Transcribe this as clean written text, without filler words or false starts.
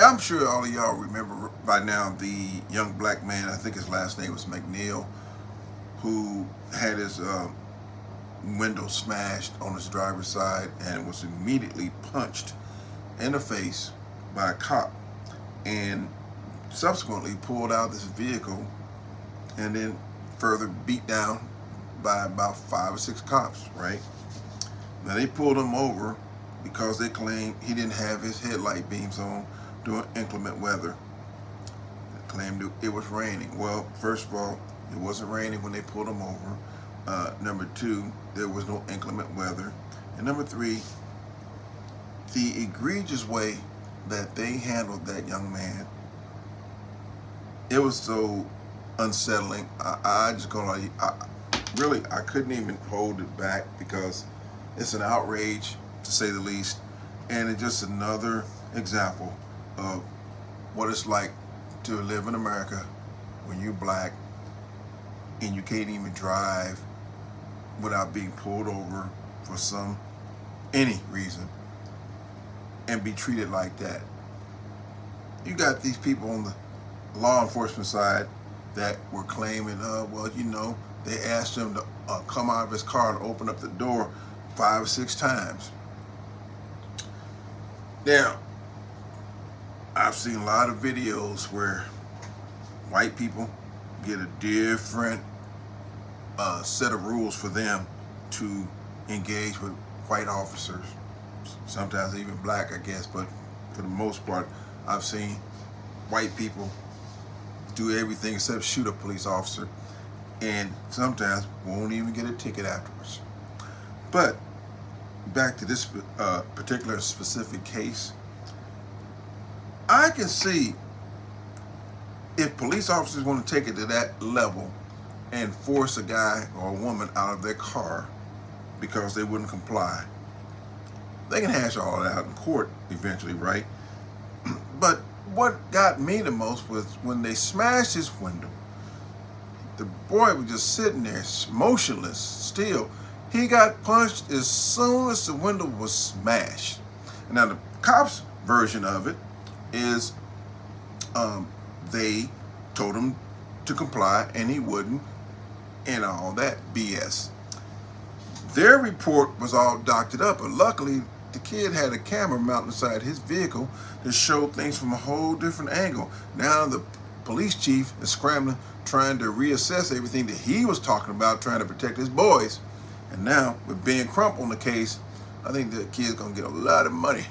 I'm sure all of y'all remember by now the young black man, I think his last name was McNeil, who had his window smashed on his driver's side and was immediately punched in the face by a cop, and subsequently pulled out this vehicle and then further beat down by about 5 or 6 cops, right? Now they pulled him over because they claimed he didn't have his headlight beams on during inclement weather. They claimed it was raining. Well, first of all, it wasn't raining when they pulled him over. Number two, there was no inclement weather. And number three, the egregious way that they handled that young man, it was so unsettling. I just gonna, really, I couldn't even hold it back because it's an outrage to say the least, and it's just another example of what it's like to live in America when you're black and you can't even drive without being pulled over for any reason and be treated like that. You got these people on the law enforcement side that were claiming, well, they asked him to come out of his car and open up the door 5 or 6 times. Now, I've seen a lot of videos where white people get a different set of rules for them to engage with white officers. Sometimes even black, I guess, but for the most part, I've seen white people do everything except shoot a police officer, and sometimes won't even get a ticket afterwards. But back to this particular specific case, I can see if police officers want to take it to that level and force a guy or a woman out of their car because they wouldn't comply, they can hash all that out in court eventually, right? But what got me the most was when they smashed his window. The boy was just sitting there motionless still. He got punched as soon as the window was smashed. Now the cops' version of it is they told him to comply and he wouldn't, and all that BS. Their report was all doctored up, but luckily the kid had a camera mounted inside his vehicle that showed things from a whole different angle. Now the police chief is scrambling, trying to reassess everything that he was talking about, trying to protect his boys. And now with Ben Crump on the case, I think the kid's gonna get a lot of money.